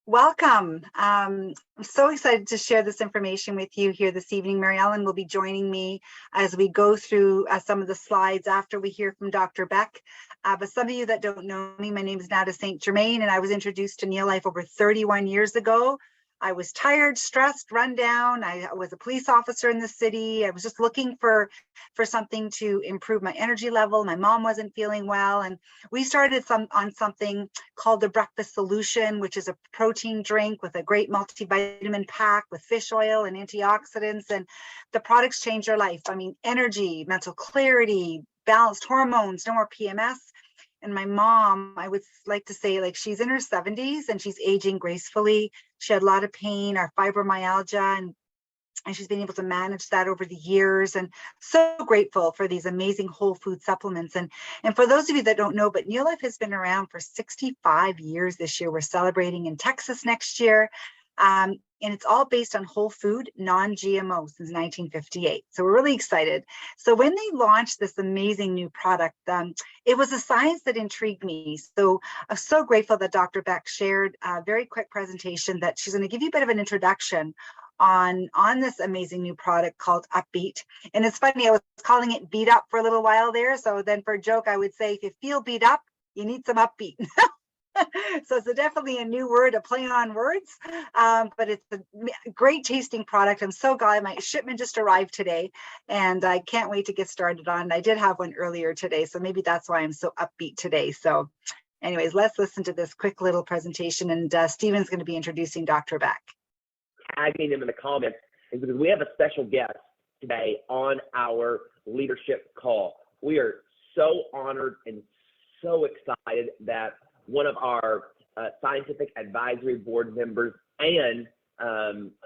Welcome. I'm so excited to share this information with you here this evening. Maryellen will be joining me as we go through some of the slides after we hear from Dr. Beck. But some of you that don't know me, my name is Nada St. Germain, and I was introduced to NeoLife over 31 years ago. I was tired, stressed, run down. I was a police officer in the city. I was just looking for something to improve my energy level. My mom wasn't feeling well, and we started on something called the Breakfast Solution, which is a protein drink with a great multivitamin pack with fish oil and antioxidants, and the products changed our life. I mean, energy, mental clarity, balanced hormones, no more PMS. And my mom, I would like to say, like, she's in her 70s and she's aging gracefully. She had a lot of pain, our fibromyalgia, and she's been able to manage that over the years, and so grateful for these amazing whole food supplements. And for those of you that don't know, but NeoLife has been around for 65 years this year. We're celebrating in Texas next year. And it's all based on whole food, non-GMO since 1958. So we're really excited. So when they launched this amazing new product, it was a science that intrigued me. So I'm so grateful that Dr. Beck shared a very quick presentation that she's going to give you a bit of an introduction on this amazing new product called UpBeet. And it's funny, I was calling it Beat Up for a little while there. So then for a joke, I would say, if you feel beat up, you need some UpBeet. So it's definitely a new word, a play on words, but it's a great tasting product. I'm so glad my shipment just arrived today, and I can't wait to get started on it. I did have one earlier today, so maybe that's why I'm so upbeat today. So anyways, let's listen to this quick little presentation, and Stephen's going to be introducing Dr. Beck. Tagging them in the comments is because we have a special guest today on our leadership call. We are so honored and so excited that one of our scientific advisory board members and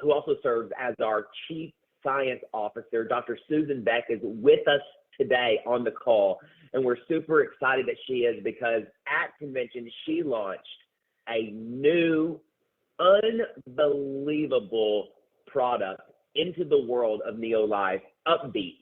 who also serves as our chief science officer, Dr. Susan Beck, is with us today on the call. And we're super excited that she is, because at convention, she launched a new, unbelievable product into the world of NeoLife, UpBeet.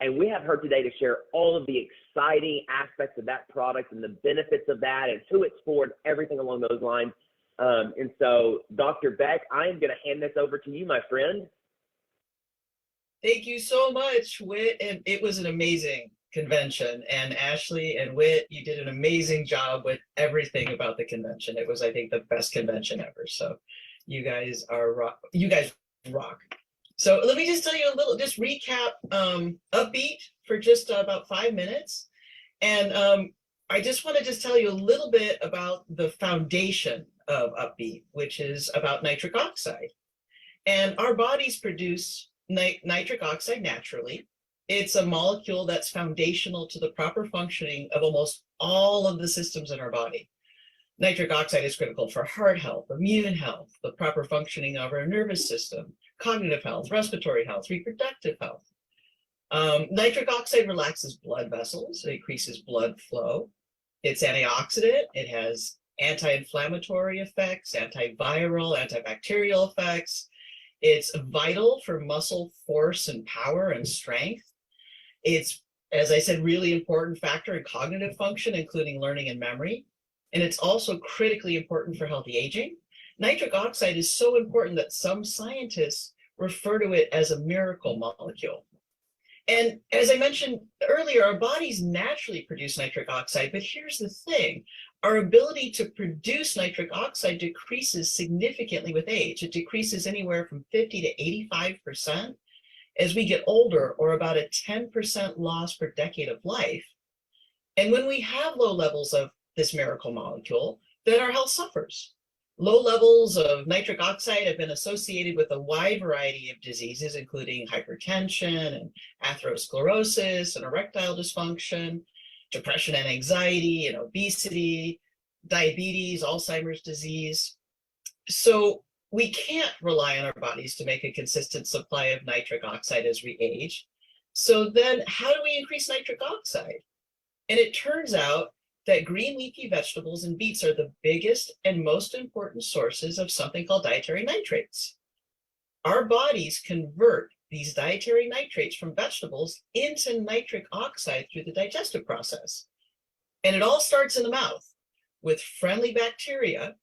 And we have her today to share all of the exciting aspects of that product and the benefits of that and who it's for and everything along those lines. And so, Dr. Beck, I am going to hand this over to you, my friend. Thank you so much, Whit. And it was an amazing convention. And Ashley and Whit, you did an amazing job with everything about the convention. It was, I think, the best convention ever. So you guys rock. So let me just tell you a little, just recap UpBeet for just about 5 minutes. And I just want to tell you a little bit about the foundation of UpBeet, which is about nitric oxide. And our bodies produce nitric oxide naturally. It's a molecule that's foundational to the proper functioning of almost all of the systems in our body. Nitric oxide is critical for heart health, immune health, the proper functioning of our nervous system, cognitive health, respiratory health, reproductive health. Nitric oxide relaxes blood vessels, it increases blood flow. It's antioxidant, it has anti-inflammatory effects, antiviral, antibacterial effects. It's vital for muscle force and power and strength. It's, as I said, really important factor in cognitive function, including learning and memory. And it's also critically important for healthy aging. Nitric oxide is so important that some scientists refer to it as a miracle molecule. And as I mentioned earlier, our bodies naturally produce nitric oxide, but here's the thing. Our ability to produce nitric oxide decreases significantly with age. It decreases anywhere from 50 to 85% as we get older, or about a 10% loss per decade of life. And when we have low levels of this miracle molecule, then our health suffers. Low levels of nitric oxide have been associated with a wide variety of diseases, including hypertension and atherosclerosis and erectile dysfunction, depression and anxiety and obesity, diabetes, Alzheimer's disease. So we can't rely on our bodies to make a consistent supply of nitric oxide as we age. So then how do we increase nitric oxide? And it turns out that green leafy vegetables and beets are the biggest and most important sources of something called dietary nitrates. Our bodies convert these dietary nitrates from vegetables into nitric oxide through the digestive process. And it all starts in the mouth with friendly bacteria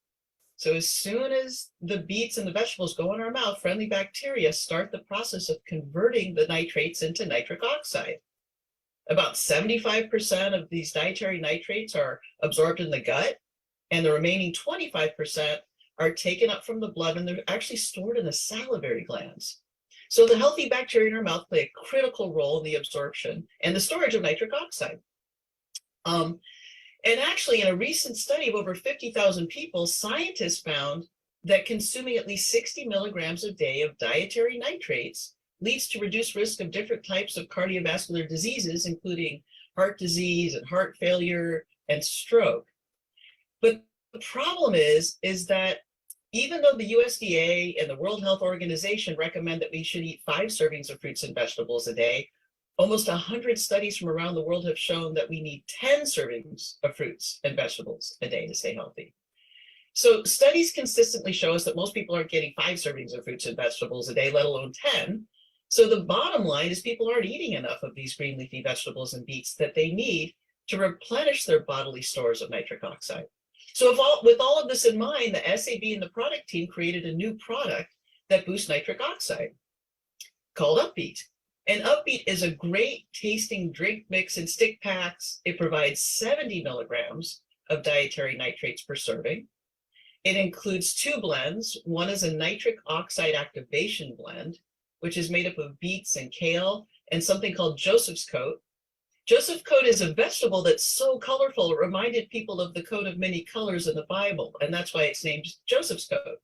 So as soon as the beets and the vegetables go in our mouth, friendly bacteria start the process of converting the nitrates into nitric oxide. About 75% of these dietary nitrates are absorbed in the gut, and the remaining 25% are taken up from the blood, and they're actually stored in the salivary glands. So the healthy bacteria in our mouth play a critical role in the absorption and the storage of nitric oxide. And actually, in a recent study of over 50,000 people, scientists found that consuming at least 60 milligrams a day of dietary nitrates leads to reduced risk of different types of cardiovascular diseases, including heart disease and heart failure and stroke. But the problem is that even though the USDA and the World Health Organization recommend that we should eat 5 servings of fruits and vegetables a day, almost 100 studies from around the world have shown that we need 10 servings of fruits and vegetables a day to stay healthy. So studies consistently show us that most people aren't getting 5 servings of fruits and vegetables a day, let alone 10. So the bottom line is people aren't eating enough of these green leafy vegetables and beets that they need to replenish their bodily stores of nitric oxide. So with all of this in mind, the SAB and the product team created a new product that boosts nitric oxide called UpBeet. And UpBeet is a great tasting drink mix in stick packs. It provides 70 milligrams of dietary nitrates per serving. It includes 2 blends. One is a nitric oxide activation blend, which is made up of beets and kale and something called Joseph's coat. Joseph's coat is a vegetable that's so colorful, it reminded people of the coat of many colors in the Bible, and that's why it's named Joseph's coat.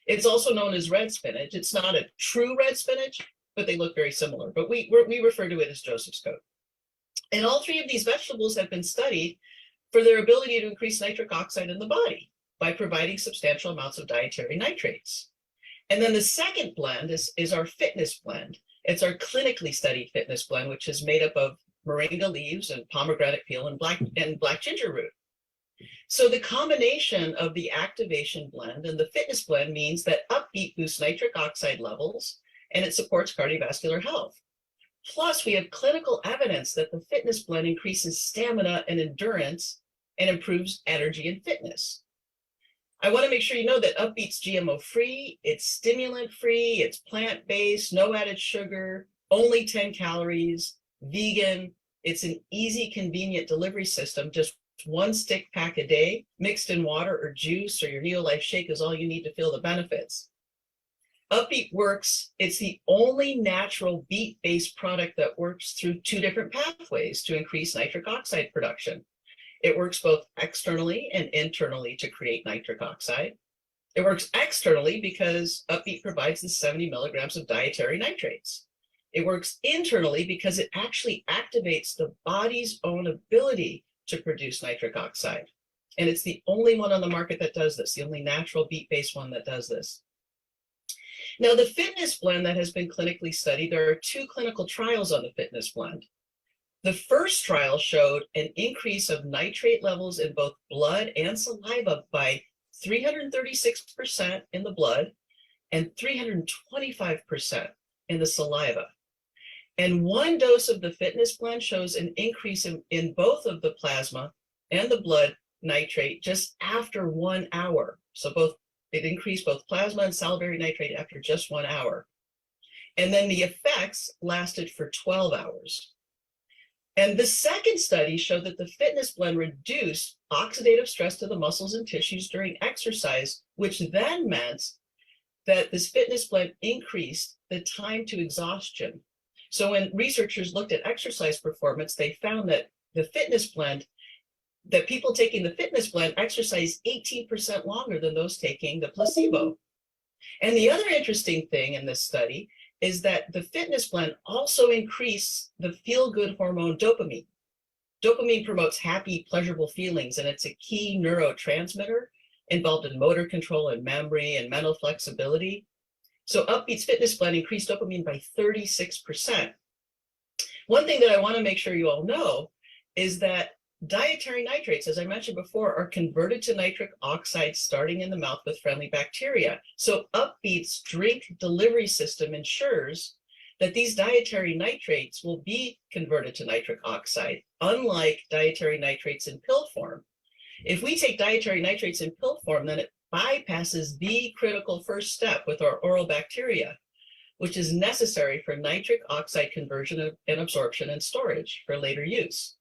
It's also known as red spinach. It's not a true red spinach, but they look very similar. But we refer to it as Joseph's coat. And all 3 of these vegetables have been studied for their ability to increase nitric oxide in the body by providing substantial amounts of dietary nitrates. And then the second blend is our fitness blend. It's our clinically studied fitness blend, which is made up of moringa leaves and pomegranate peel and black ginger root. So the combination of the activation blend and the fitness blend means that UpBeet boosts nitric oxide levels and it supports cardiovascular health. Plus, we have clinical evidence that the fitness blend increases stamina and endurance and improves energy and fitness. I want to make sure you know that UpBeet's GMO-free, it's stimulant-free, it's plant-based, no added sugar, only 10 calories, vegan. It's an easy, convenient delivery system, just 1 stick pack a day, mixed in water or juice, or your NeoLife shake is all you need to feel the benefits. UpBeet works, it's the only natural beet-based product that works through 2 different pathways to increase nitric oxide production. It works both externally and internally to create nitric oxide. It works externally because UpBeet provides the 70 milligrams of dietary nitrates. It works internally because it actually activates the body's own ability to produce nitric oxide. And it's the only one on the market that does this, the only natural beet-based one that does this. Now, the fitness blend that has been clinically studied, there are 2 clinical trials on the fitness blend. The first trial showed an increase of nitrate levels in both blood and saliva by 336% in the blood and 325% in the saliva. And 1 dose of the fitness blend shows an increase in both of the plasma and the blood nitrate just after 1 hour. So it increased both plasma and salivary nitrate after just 1 hour. And then the effects lasted for 12 hours. And the second study showed that the fitness blend reduced oxidative stress to the muscles and tissues during exercise, which then meant that this fitness blend increased the time to exhaustion. So when researchers looked at exercise performance, they found that the fitness blend, that people taking the fitness blend exercise 18% longer than those taking the placebo. And the other interesting thing in this study is that the fitness blend also increased the feel-good hormone dopamine. Dopamine promotes happy, pleasurable feelings, and it's a key neurotransmitter involved in motor control and memory and mental flexibility. So UpBeet's fitness blend increased dopamine by 36%. One thing that I want to make sure you all know is that dietary nitrates, as I mentioned before, are converted to nitric oxide starting in the mouth with friendly bacteria. So UpBeet's drink delivery system ensures that these dietary nitrates will be converted to nitric oxide, unlike dietary nitrates in pill form. If we take dietary nitrates in pill form, then bypasses the critical first step with our oral bacteria, which is necessary for nitric oxide conversion and absorption and storage for later use.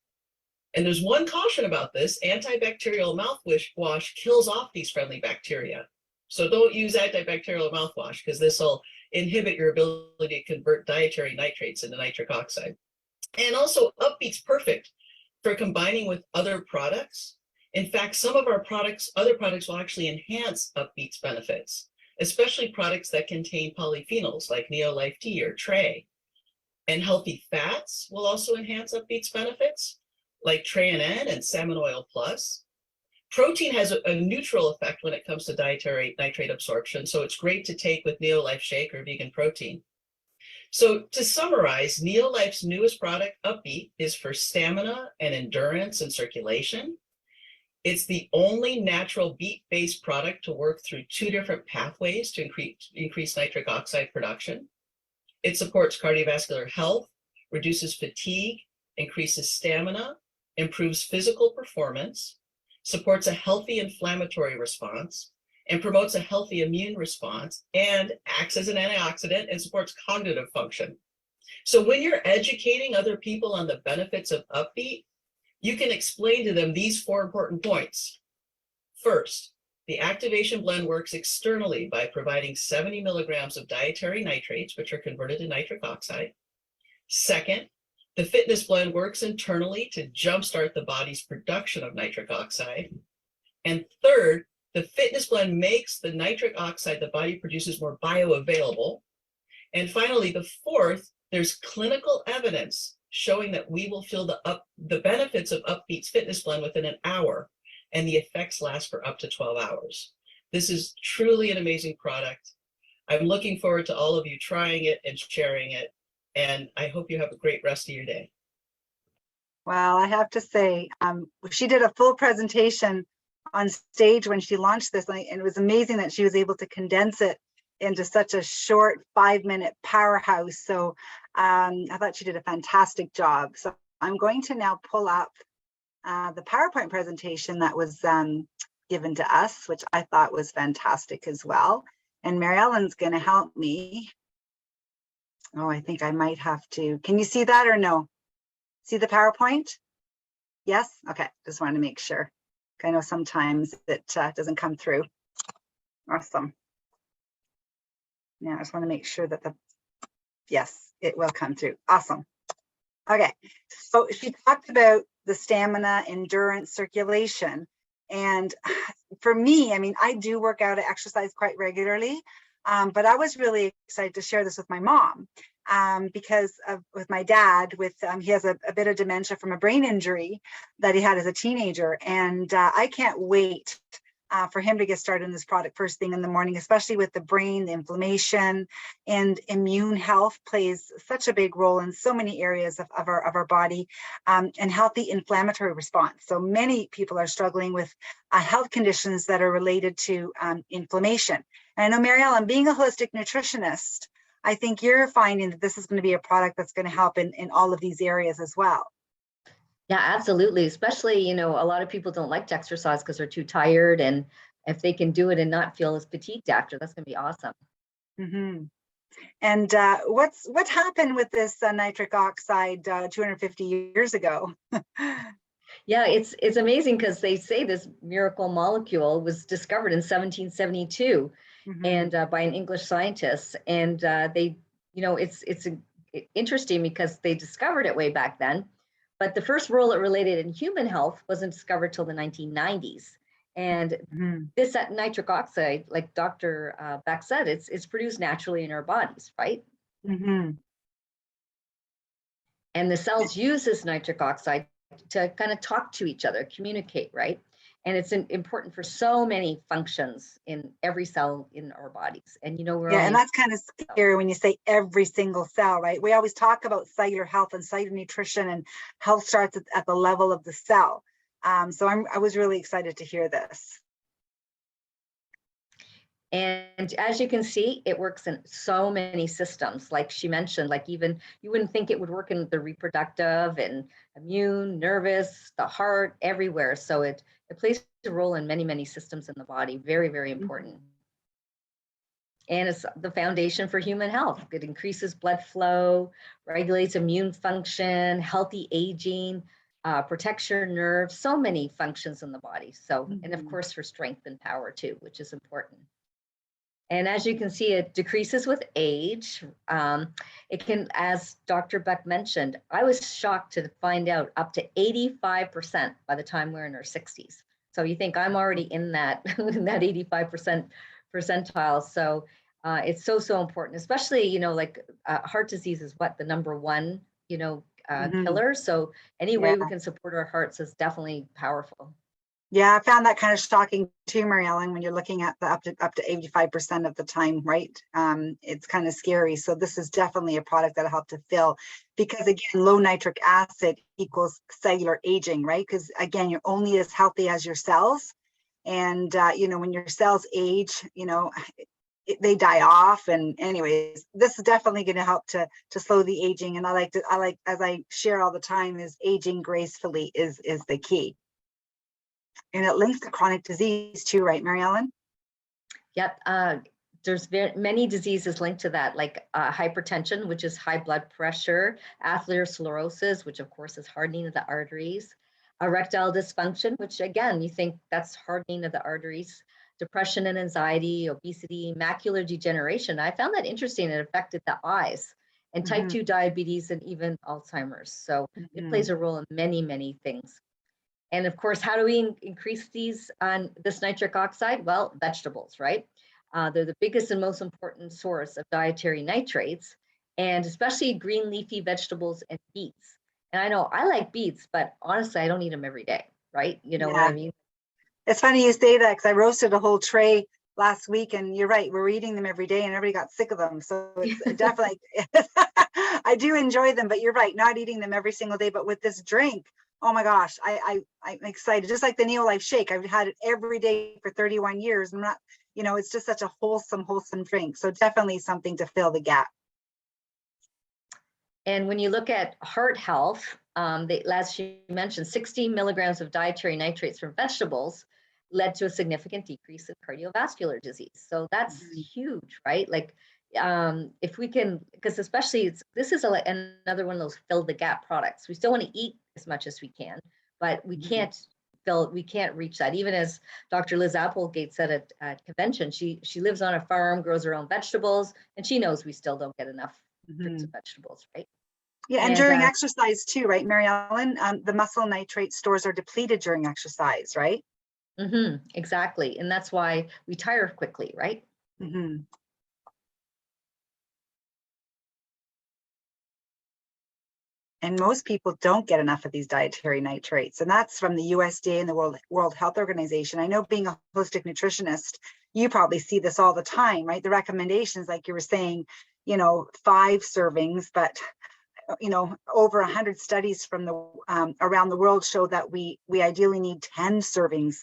And there's one caution about this: antibacterial mouthwash kills off these friendly bacteria. So don't use antibacterial mouthwash, because this will inhibit your ability to convert dietary nitrates into nitric oxide. And also, UpBeet's perfect for combining with other products. In fact, some of our other products will actually enhance UpBeet's benefits, especially products that contain polyphenols like NeoLife tea or Tray. And healthy fats will also enhance UpBeet's benefits, like Tray and Salmon Oil Plus. Protein has a neutral effect when it comes to dietary nitrate absorption, so it's great to take with NeoLife Shake or vegan protein. So to summarize, NeoLife's newest product, UpBeet, is for stamina and endurance and circulation. It's the only natural beet-based product to work through 2 different pathways to increase nitric oxide production. It supports cardiovascular health, reduces fatigue, increases stamina, improves physical performance, supports a healthy inflammatory response, and promotes a healthy immune response, and acts as an antioxidant and supports cognitive function. So when you're educating other people on the benefits of UpBeet, you can explain to them these 4 important points. First, the activation blend works externally by providing 70 milligrams of dietary nitrates, which are converted to nitric oxide. Second, the fitness blend works internally to jumpstart the body's production of nitric oxide. And third, the fitness blend makes the nitric oxide the body produces more bioavailable. And finally, the fourth, there's clinical evidence showing that we will feel the benefits of UpBeet's fitness blend within an hour, and the effects last for up to 12 hours. This is truly an amazing product. I'm looking forward to all of you trying it and sharing it, and I hope you have a great rest of your day. Well, I have to say, she did a full presentation on stage when she launched this, and it was amazing that she was able to condense it into such a short 5-minute powerhouse. So I thought she did a fantastic job. So I'm going to now pull up the PowerPoint presentation that was given to us, which I thought was fantastic as well. And Maryellen's going to help me. Oh, I think I might have to. Can you see that or no? See the PowerPoint? Yes? Okay, just wanted to make sure. I know sometimes it doesn't come through. Awesome. Yeah, I just want to make sure that yes, it will come through. Awesome. Okay, so she talked about the stamina, endurance, circulation. And for me, I mean, I do work out, I exercise quite regularly, but I was really excited to share this with my mom because with my dad, he has a bit of dementia from a brain injury that he had as a teenager. And I can't wait for him to get started in this product first thing in the morning, especially with the brain, the inflammation, and immune health plays such a big role in so many areas of our body, and healthy inflammatory response. So many people are struggling with health conditions that are related to inflammation. And I know, Maryellen, being a holistic nutritionist, I think you're finding that this is going to be a product that's going to help in all of these areas as well. Yeah, absolutely. Especially, you know, a lot of people don't like to exercise because they're too tired. And if they can do it and not feel as fatigued after, that's going to be awesome. Mm-hmm. And what happened with this nitric oxide 250 years ago? Yeah, it's amazing because they say this miracle molecule was discovered in 1772 and by an English scientist. And they, you know, it's interesting because they discovered it way back then. But the first role it related in human health wasn't discovered till the 1990s. And this nitric oxide, like Dr. Beck said, it's produced naturally in our bodies, right? And the cells use this nitric oxide to kind of talk to each other, communicate, right? And it's important for so many functions in every cell in our bodies. And, you know, and that's kind of scary when you say every single cell, right? We always talk about cellular health and cellular nutrition, and health starts at the level of the cell. So I was really excited to hear this. And as you can see, it works in so many systems. Like she mentioned, like even you wouldn't think it would work in the reproductive and immune, nervous, the heart, everywhere. So it plays a role in many, many systems in the body. Very, very important. And it's the foundation for human health. It increases blood flow, regulates immune function, healthy aging, protects your nerves, so many functions in the body. So, and of course for strength and power too, which is important. And as you can see, it decreases with age. It can, as Dr. Beck mentioned, I was shocked to find out up to 85% by the time we're in our 60s. So you think I'm already in that, in that 85% percentile. So it's so, so important, especially, you know, like heart disease is what the #1, you know, killer. So any way we can support our hearts is definitely powerful. Yeah, I found that kind of shocking too, Maryellen, when you're looking at the up to 85% of the time, right? It's kind of scary. So this is definitely a product that'll help to fill, because again, low nitric acid equals cellular aging, right? Because again, you're only as healthy as your cells. And, you know, when your cells age, you know, they die off. And anyways, this is definitely going to help to slow the aging. And I like, as I share all the time, is aging gracefully is the key. And it links to chronic disease too, right, Maryellen? Yep. There's many diseases linked to that, like hypertension, which is high blood pressure, atherosclerosis, which of course is hardening of the arteries, erectile dysfunction, which again, you think that's hardening of the arteries, depression and anxiety, obesity, macular degeneration. I found that interesting. It affected the eyes, and type 2 diabetes, and even Alzheimer's. So it plays a role in many, many things. And of course, how do we increase these on this nitric oxide? Well, vegetables, right? They're the biggest and most important source of dietary nitrates, and especially green leafy vegetables and beets. And I know I like beets, but honestly, I don't eat them every day, right? You know what I mean? It's funny you say that, because I roasted a whole tray last week, and you're right, we're eating them every day and everybody got sick of them. So it's definitely, I do enjoy them, but you're right, not eating them every single day. But with this drink, oh my gosh, I'm excited. Just like the NeoLife shake, I've had it every day for 31 years. I'm not, you know, it's just such a wholesome drink. So definitely something to fill the gap. And when you look at heart health, as you mentioned, 60 milligrams of dietary nitrates from vegetables led to a significant decrease in cardiovascular disease. So that's huge, right? Like if we can, because especially this is another one of those fill the gap products. We still want to eat as much as we can, but we can't reach that. Even as Dr. Liz Applegate said at convention, she lives on a farm, grows her own vegetables, and she knows we still don't get enough fruits and vegetables, right? Yeah, and during exercise too, right, Maryellen? The muscle nitrate stores are depleted during exercise, right? Exactly, and that's why we tire quickly, right? And most people don't get enough of these dietary nitrates, and that's from the USDA and the World Health Organization. I know, being a holistic nutritionist, you probably see this all the time, right? The recommendations, like you were saying, you know, 5 servings, but you know, over 100 studies from the around the world show that we ideally need 10 servings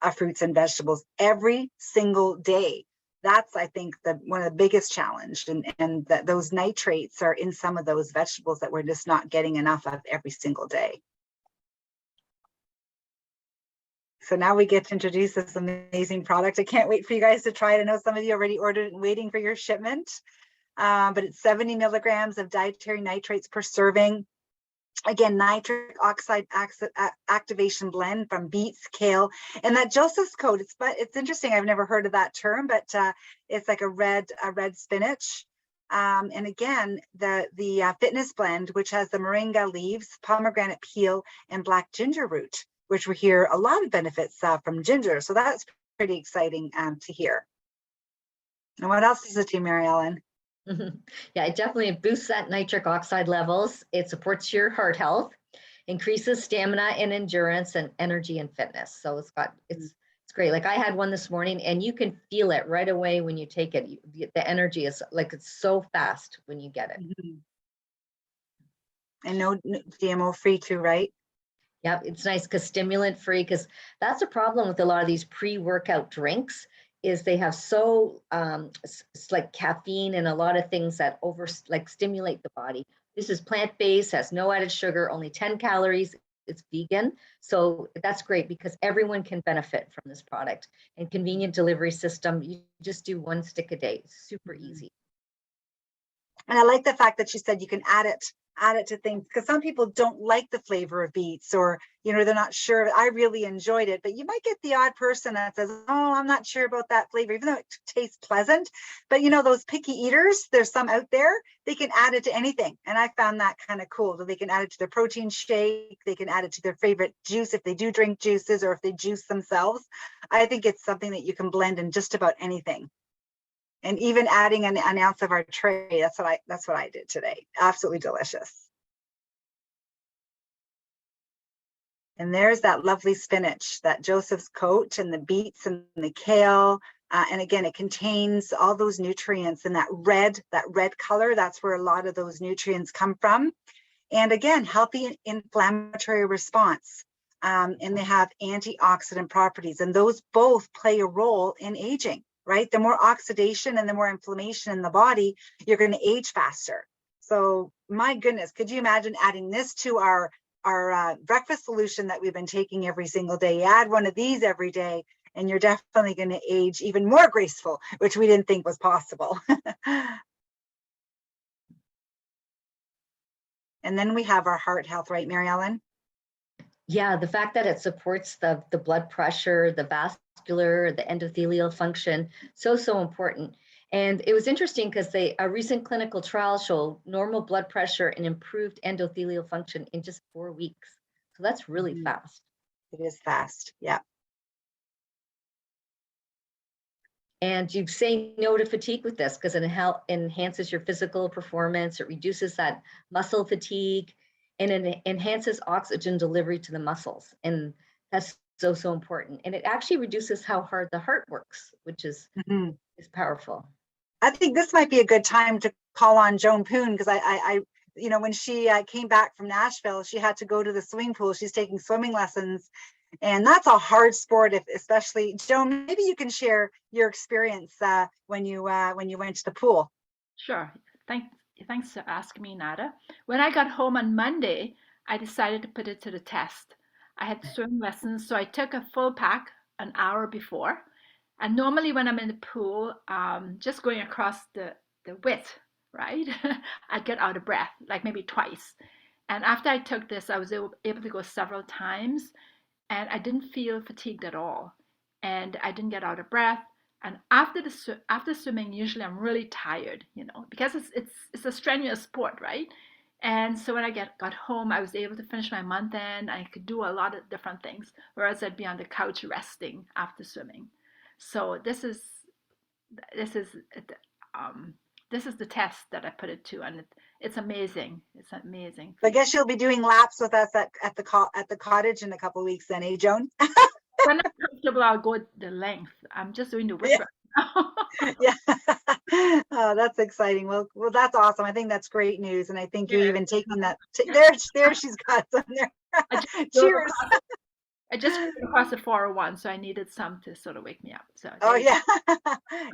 of fruits and vegetables every single day. That's, I think, one of the biggest challenge, and that those nitrates are in some of those vegetables that we're just not getting enough of every single day. So now we get to introduce this amazing product. I can't wait for you guys to try it. I know some of you already ordered it and waiting for your shipment. But it's 70 milligrams of dietary nitrates per serving. Again, nitric oxide activation blend from beets, kale, and that Joseph's code. It's interesting. I've never heard of that term, but it's like a red spinach. And again, the fitness blend, which has the moringa leaves, pomegranate peel, and black ginger root, which we hear a lot of benefits from ginger. So that's pretty exciting to hear. And what else does it do, Maryellen? Yeah, it definitely boosts that nitric oxide levels. It supports your heart health, increases stamina and endurance, and energy and fitness. So it's great. Like I had one this morning, and you can feel it right away when you take it. The energy is like, it's so fast when you get it. And no GMO free too, right? Yep, it's nice because stimulant free, because that's a problem with a lot of these pre-workout drinks, is they have it's like caffeine and a lot of things that stimulate the body. This is plant-based, has no added sugar, only 10 calories, it's vegan. So that's great because everyone can benefit from this product. And convenient delivery system, you just do 1 stick a day. It's super easy. And I like the fact that she said you can add it to things, because some people don't like the flavor of beets, or, you know, they're not sure. I really enjoyed it, but you might get the odd person that says, oh, I'm not sure about that flavor, even though it tastes pleasant. But you know, those picky eaters, there's some out there, they can add it to anything. And I found that kind of cool. So they can add it to their protein shake, they can add it to their favorite juice if they do drink juices, or if they juice themselves. I think it's something that you can blend in just about anything. And even adding an ounce of our tray, that's what I did today. Absolutely delicious. And there's that lovely spinach, that Joseph's coat, and the beets and the kale. And again, it contains all those nutrients, and that red color, that's where a lot of those nutrients come from. And again, healthy inflammatory response. And they have antioxidant properties, and those both play a role in aging. Right? The more oxidation and the more inflammation in the body, you're going to age faster. So my goodness, could you imagine adding this to our breakfast solution that we've been taking every single day? You add one of these every day, and you're definitely going to age even more graceful, which we didn't think was possible. And then we have our heart health, right, Maryellen? Yeah, the fact that it supports the blood pressure, the vascular, the endothelial function, so important. And it was interesting because a recent clinical trial showed normal blood pressure and improved endothelial function in just 4 weeks. So that's really fast. It is fast, yeah. And you say no to fatigue with this because it enhances your physical performance. It reduces that muscle fatigue, and it enhances oxygen delivery to the muscles. And that's so important. And it actually reduces how hard the heart works, which is powerful. I think this might be a good time to call on Joan Poon, because I you know, when she came back from Nashville, she had to go to the swimming pool. She's taking swimming lessons, and that's a hard sport. Especially Joan, maybe you can share your experience when you went to the pool. Sure. Thanks for asking me, Nada. When I got home on Monday, I decided to put it to the test. I had swim lessons, so I took a full pack an hour before. And normally when I'm in the pool, just going across the width, right? I'd get out of breath, like maybe twice. And after I took this, I was able to go several times, and I didn't feel fatigued at all. And I didn't get out of breath. And after swimming, usually I'm really tired, you know, because it's a strenuous sport, right? And so when I got home, I was able to finish my month end. I could do a lot of different things, whereas I'd be on the couch resting after swimming. So this is the test that I put it to, and it's amazing. It's amazing. I guess you'll be doing laps with us at the cottage in a couple of weeks, then, eh, Joan? When I'm comfortable, I'll go the length. I'm just doing the width right now. Yeah. Oh, that's exciting. Well, that's awesome. I think that's great news, and I think you even taking that. There, she's got some there. Cheers. I just went across the 401, so I needed some to sort of wake me up. So. Oh yeah,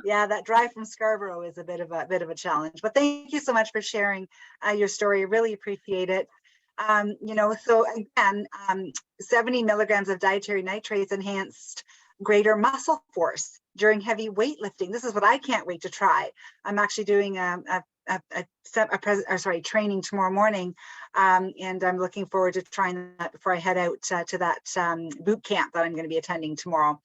yeah. That drive from Scarborough is a bit of a challenge. But thank you so much for sharing your story. I really appreciate it. You know, so again, 70 milligrams of dietary nitrates enhanced greater muscle force during heavy weightlifting. This is what I can't wait to try. I'm actually doing training tomorrow morning, and I'm looking forward to trying that before I head out to that boot camp that I'm going to be attending tomorrow.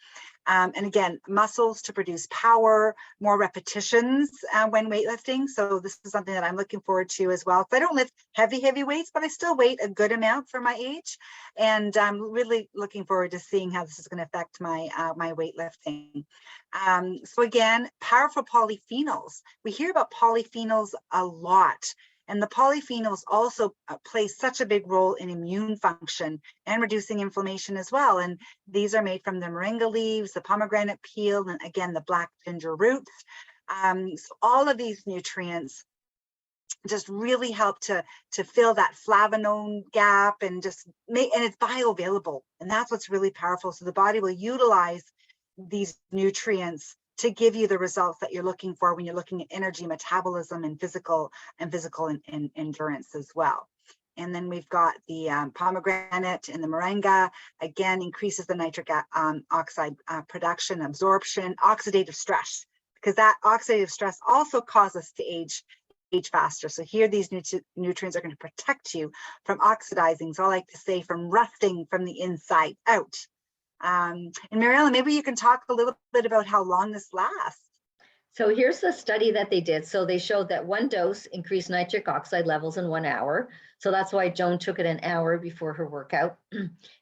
And again, muscles to produce power, more repetitions when weightlifting. So this is something that I'm looking forward to as well. So I don't lift heavy weights, but I still weigh a good amount for my age. And I'm really looking forward to seeing how this is going to affect my my weightlifting. So again, powerful polyphenols. We hear about polyphenols a lot. And the polyphenols also play such a big role in immune function and reducing inflammation as well. And these are made from the moringa leaves, the pomegranate peel, and again, the black ginger roots. So all of these nutrients just really help to fill that flavonone gap, and just make, and it's bioavailable. And that's what's really powerful. So the body will utilize these nutrients to give you the results that you're looking for when you're looking at energy, metabolism, and physical endurance as well. And then we've got the pomegranate and the moringa, again, increases the nitric oxide production, absorption, oxidative stress, because that oxidative stress also causes us to age faster. So here, these nutrients are going to protect you from oxidizing. So I like to say from rusting from the inside out. And Maryellen, maybe you can talk a little bit about how long this lasts. So here's the study that they did. So they showed that one dose increased nitric oxide levels in 1 hour. So that's why Joan took it an hour before her workout.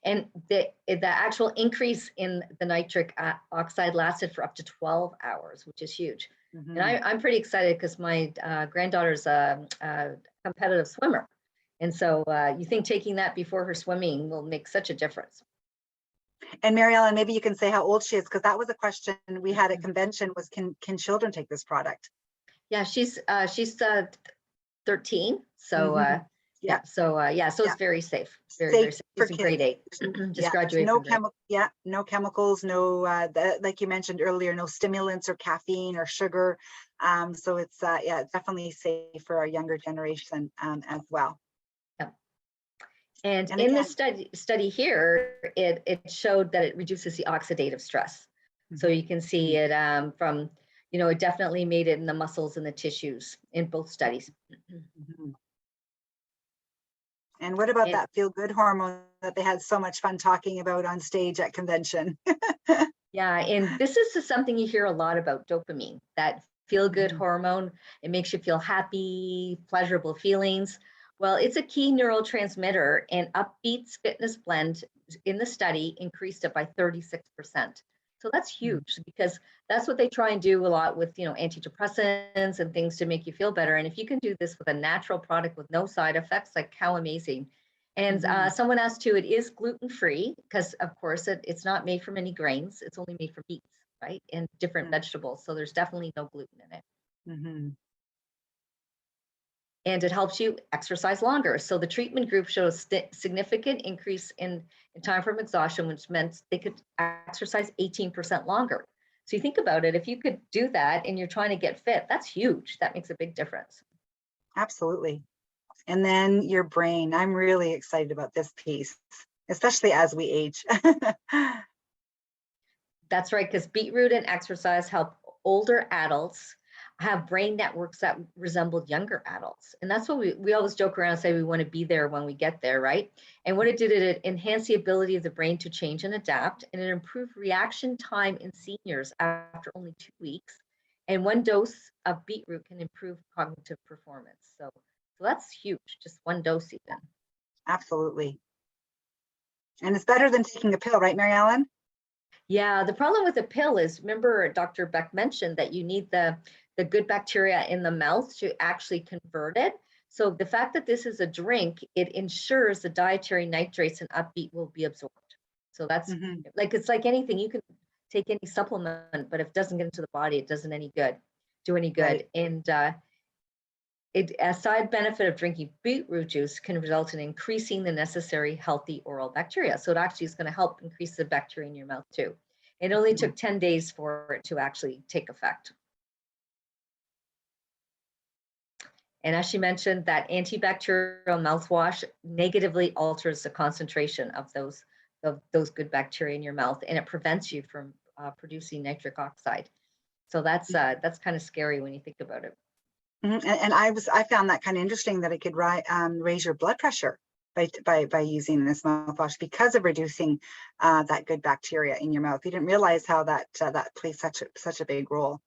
And the actual increase in the nitric oxide lasted for up to 12 hours, which is huge. And I'm pretty excited because my granddaughter's a competitive swimmer. And so you think taking that before her swimming will make such a difference. And Maryellen, maybe you can say how old she is, because that was a question we had at convention, was can children take this product? Yeah, she's 13. So so it's very safe. Very safe. She's in grade 8. Just graduated. No chemicals, no like you mentioned earlier, no stimulants or caffeine or sugar. So it's definitely safe for our younger generation as well. And in the study here, it showed that it reduces the oxidative stress. So you can see it from, it definitely made it in the muscles and the tissues in both studies. And what about that feel-good hormone that they had so much fun talking about on stage at convention? Yeah, and this is something you hear a lot about, dopamine, that feel-good hormone. It makes you feel happy, pleasurable feelings. Well, it's a key neurotransmitter, and UpBeet's fitness blend in the study increased it by 36%. So that's huge, because that's what they try and do a lot with, antidepressants and things to make you feel better. And if you can do this with a natural product with no side effects, like how amazing. And someone asked too, it is gluten-free, because of course it's not made from any grains. It's only made from beets, right? And different vegetables. So there's definitely no gluten in it. And it helps you exercise longer. So the treatment group shows significant increase in time from exhaustion, which meant they could exercise 18% longer. So you think about it, if you could do that and you're trying to get fit, that's huge. That makes a big difference. Absolutely. And then your brain. I'm really excited about this piece, especially as we age. That's right, because beetroot and exercise help older adults have brain networks that resembled younger adults. And that's what we always joke around and say we want to be there when we get there, right? And what it did, it enhanced the ability of the brain to change and adapt, and it improved reaction time in seniors after only 2 weeks. And 1 dose of beetroot can improve cognitive performance. So that's huge, just 1 dose even. Absolutely. And it's better than taking a pill, right, Maryellen? Yeah, the problem with a pill is, remember Dr. Beck mentioned that you need the good bacteria in the mouth to actually convert it. So the fact that this is a drink, it ensures the dietary nitrates and UpBeet will be absorbed. So that's it's like anything, you can take any supplement, but if it doesn't get into the body, it doesn't do any good. Right. And a side benefit of drinking beetroot juice can result in increasing the necessary healthy oral bacteria. So it actually is going to help increase the bacteria in your mouth too. It only took 10 days for it to actually take effect. And as she mentioned, that antibacterial mouthwash negatively alters the concentration of those good bacteria in your mouth, and it prevents you from producing nitric oxide. So that's kind of scary when you think about it. And I found that kind of interesting, that it could raise your blood pressure by using this mouthwash, because of reducing that good bacteria in your mouth. You didn't realize how that plays such a big role.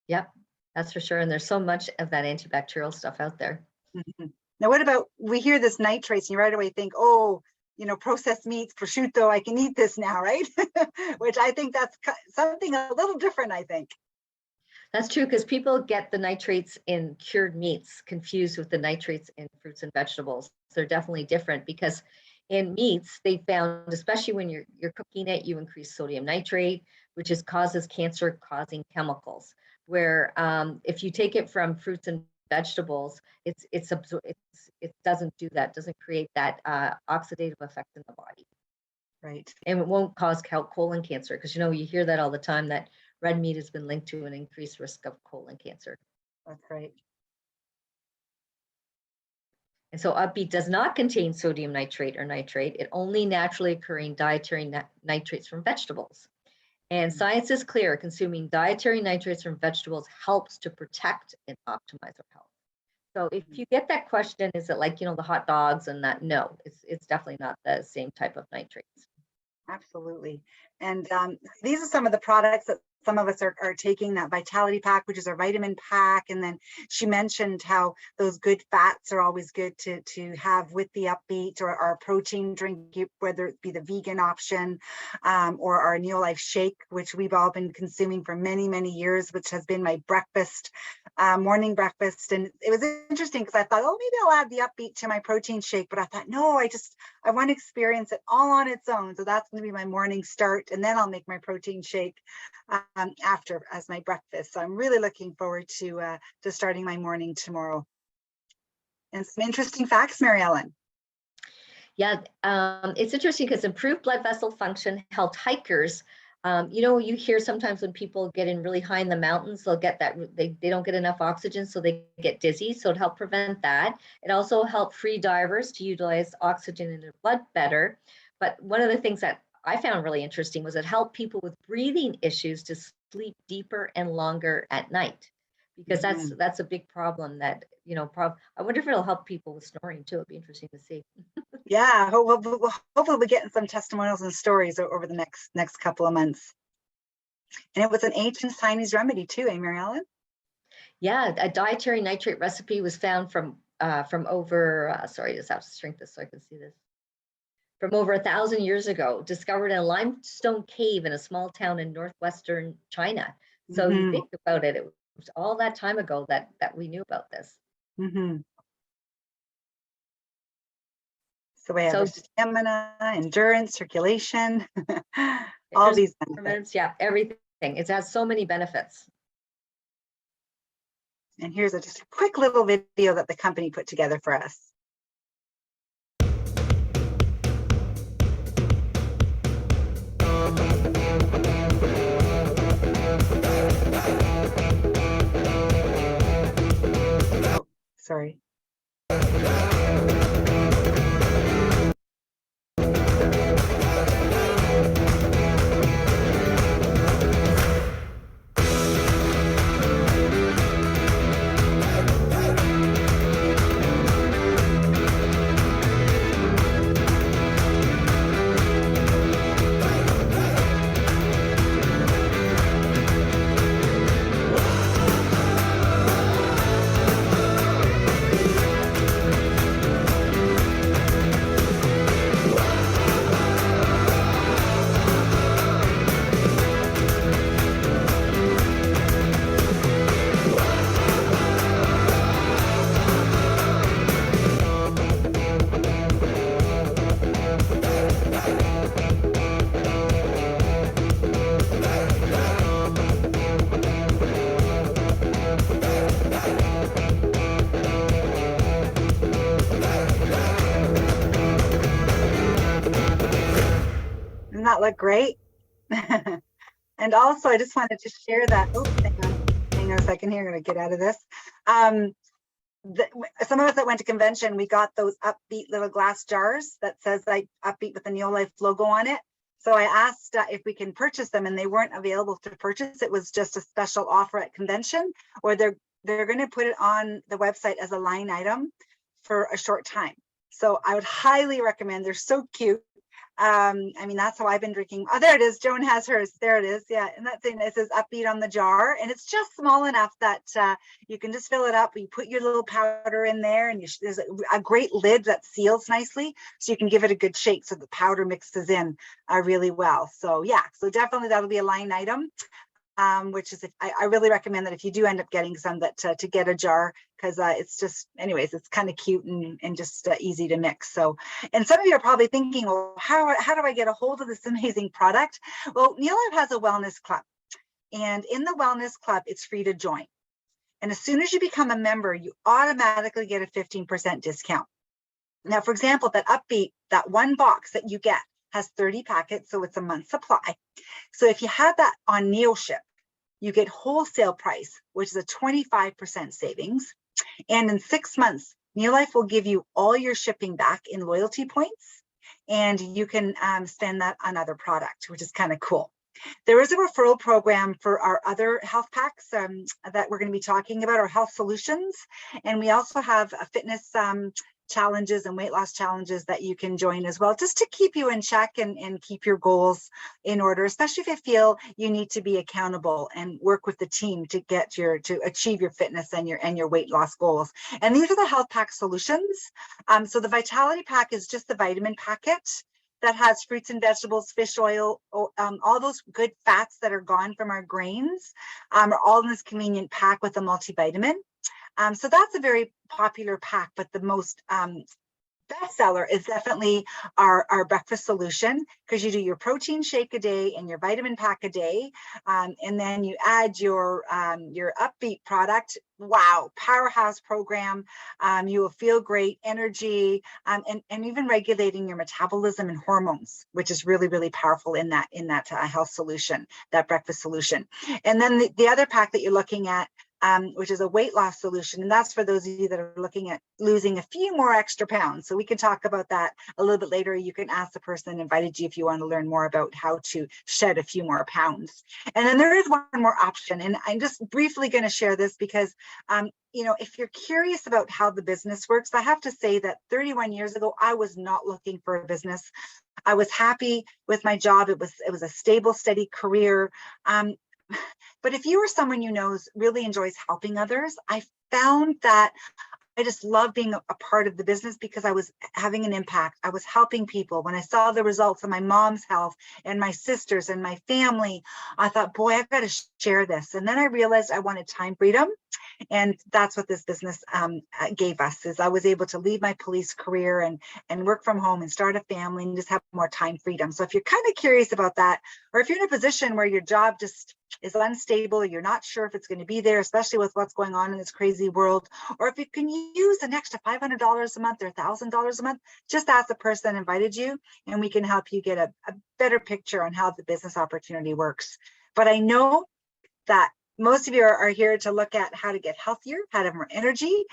Yep. That's for sure. And there's so much of that antibacterial stuff out there. Now, what about, we hear this nitrates and you right away think, oh, processed meats, prosciutto, I can eat this now, right? Which I think that's something a little different, I think. That's true, because people get the nitrates in cured meats confused with the nitrates in fruits and vegetables. They're definitely different, because in meats, they found, especially when you're cooking it, you increase sodium nitrate, which causes cancer-causing chemicals. Where if you take it from fruits and vegetables, it doesn't do that, doesn't create that oxidative effect in the body. Right. And it won't cause colon cancer, because you hear that all the time, that red meat has been linked to an increased risk of colon cancer. That's right. And so UpBeet does not contain sodium nitrate or nitrate. It only naturally occurring dietary nitrates from vegetables. And science is clear, consuming dietary nitrates from vegetables helps to protect and optimize our health. So if you get that question, is it like, the hot dogs and that? No, it's definitely not the same type of nitrates. Absolutely. And these are some of the products that some of us are taking, that Vitality Pack, which is our vitamin pack. And then she mentioned how those good fats are always good to have with the UpBeet, or our protein drink, whether it be the vegan option or our NeoLife shake, which we've all been consuming for many, many years, which has been my breakfast, morning breakfast. And it was interesting because I thought, oh, maybe I'll add the UpBeet to my protein shake. But I thought, no, I want to experience it all on its own. So that's going to be my morning start. And then I'll make my protein shake after as my breakfast. So I'm really looking forward to starting my morning tomorrow. And some interesting facts, Maryellen. Yeah, it's interesting because improved blood vessel function helped hikers. You hear sometimes when people get in really high in the mountains, they'll get that they don't get enough oxygen, so they get dizzy. So it helped prevent that. It also helped free divers to utilize oxygen in their blood better. But one of the things that I found really interesting was it helped people with breathing issues to sleep deeper and longer at night, because that's a big problem that, I wonder if it'll help people with snoring too. It'd be interesting to see. Yeah, hopefully we'll be getting some testimonials and stories over the next couple of months. And it was an ancient Chinese remedy too, Maryellen? Yeah, a dietary nitrate recipe was found from over, sorry, I just have to shrink this so I can see this. From over 1,000 years ago, discovered in a limestone cave in a small town in northwestern China. So you think about it, it was all that time ago that we knew about this. So we have stamina, endurance, circulation, all these benefits. Yeah, everything. It has so many benefits. And here's just a quick little video that the company put together for us. Oh, sorry. Doesn't that look great? And also, I just wanted to share that. Oh, hang on a second here. I'm going to get out of this. Some of us that went to convention, we got those UpBeet little glass jars that says like UpBeet with the NeoLife logo on it. So I asked if we can purchase them, and they weren't available to purchase. It was just a special offer at convention, or they're going to put it on the website as a line item for a short time. So I would highly recommend. They're so cute. I mean, that's how I've been drinking. Oh, there it is. Joan has hers. There it is. Yeah. And that thing, it says UpBeet on the jar, and it's just small enough that you can just fill it up. You put your little powder in there, and there's a great lid that seals nicely, so you can give it a good shake so the powder mixes in really well. So yeah, so definitely that'll be a line item. Which is, I really recommend that if you do end up getting some, that to get a jar, because it's just, anyways, it's kind of cute and just easy to mix. So, and some of you are probably thinking, well, how do I get a hold of this amazing product? Well, NeoLife has a wellness club, and in the wellness club, it's free to join. And as soon as you become a member, you automatically get a 15% discount. Now, for example, that UpBeet, that one box that you get has 30 packets, so it's a month's supply. So if you have that on NeoShip, you get wholesale price, which is a 25% savings. And in 6 months, NeoLife will give you all your shipping back in loyalty points, and you can spend that on other product, which is kind of cool. There is a referral program for our other health packs that we're going to be talking about, our health solutions. And we also have a fitness challenges and weight loss challenges that you can join as well, just to keep you in check and keep your goals in order, especially if you feel you need to be accountable and work with the team to get to achieve your fitness and your weight loss goals. And these are the health pack solutions. So the Vitality Pack is just the vitamin packet that has fruits and vegetables, fish oil, all those good fats that are gone from our grains are all in this convenient pack with a multivitamin. So that's a very popular pack, but the most bestseller is definitely our breakfast solution, because you do your protein shake a day and your vitamin pack a day, and then you add your UpBeet product. Wow, powerhouse program. You will feel great, energy, and even regulating your metabolism and hormones, which is really, really powerful in that health solution, that breakfast solution. And then the other pack that you're looking at, which is a weight loss solution. And that's for those of you that are looking at losing a few more extra pounds. So we can talk about that a little bit later. You can ask the person that invited you if you want to learn more about how to shed a few more pounds. And then there is one more option. And I'm just briefly going to share this because, if you're curious about how the business works, I have to say that 31 years ago, I was not looking for a business. I was happy with my job. It was a stable, steady career. But if you are someone you know really enjoys helping others, I found that I just love being a part of the business because I was having an impact. I was helping people. When I saw the results of my mom's health and my sisters and my family, I thought, boy, I've got to share this. And then I realized I wanted time freedom. And that's what this business gave us, is I was able to leave my police career and work from home and start a family and just have more time freedom. So if you're kind of curious about that, or if you're in a position where your job just is unstable, or you're not sure if it's going to be there, especially with what's going on in this crazy world, or if you can use an extra $500 a month or $1,000 a month, just ask the person that invited you, and we can help you get a better picture on how the business opportunity works. But I know that most of you are here to look at how to get healthier, how to have more energy,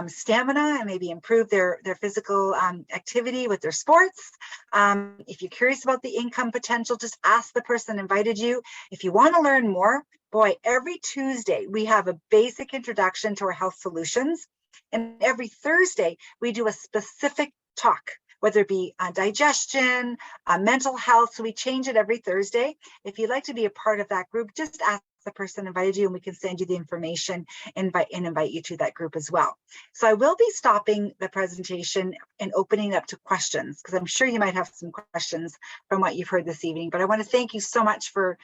stamina, and maybe improve their physical activity with their sports. If you're curious about the income potential, just ask the person that invited you. If you want to learn more, boy, every Tuesday we have a basic introduction to our health solutions. And every Thursday we do a specific talk, whether it be digestion, mental health. So we change it every Thursday. If you'd like to be a part of that group, just ask the person invited you and we can send you the information and invite you to that group as well. So I will be stopping the presentation and opening it up to questions, because I'm sure you might have some questions from what you've heard this evening. But I want to thank you so much for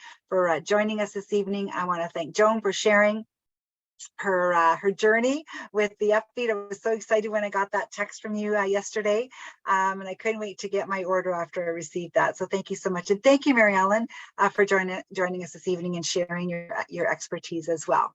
joining us this evening. I want to thank Joan for sharing her journey with the UpBeet. I was so excited when I got that text from you yesterday, and I couldn't wait to get my order after I received that. So thank you so much, and thank you, Maryellen, for joining us this evening and sharing your expertise as well.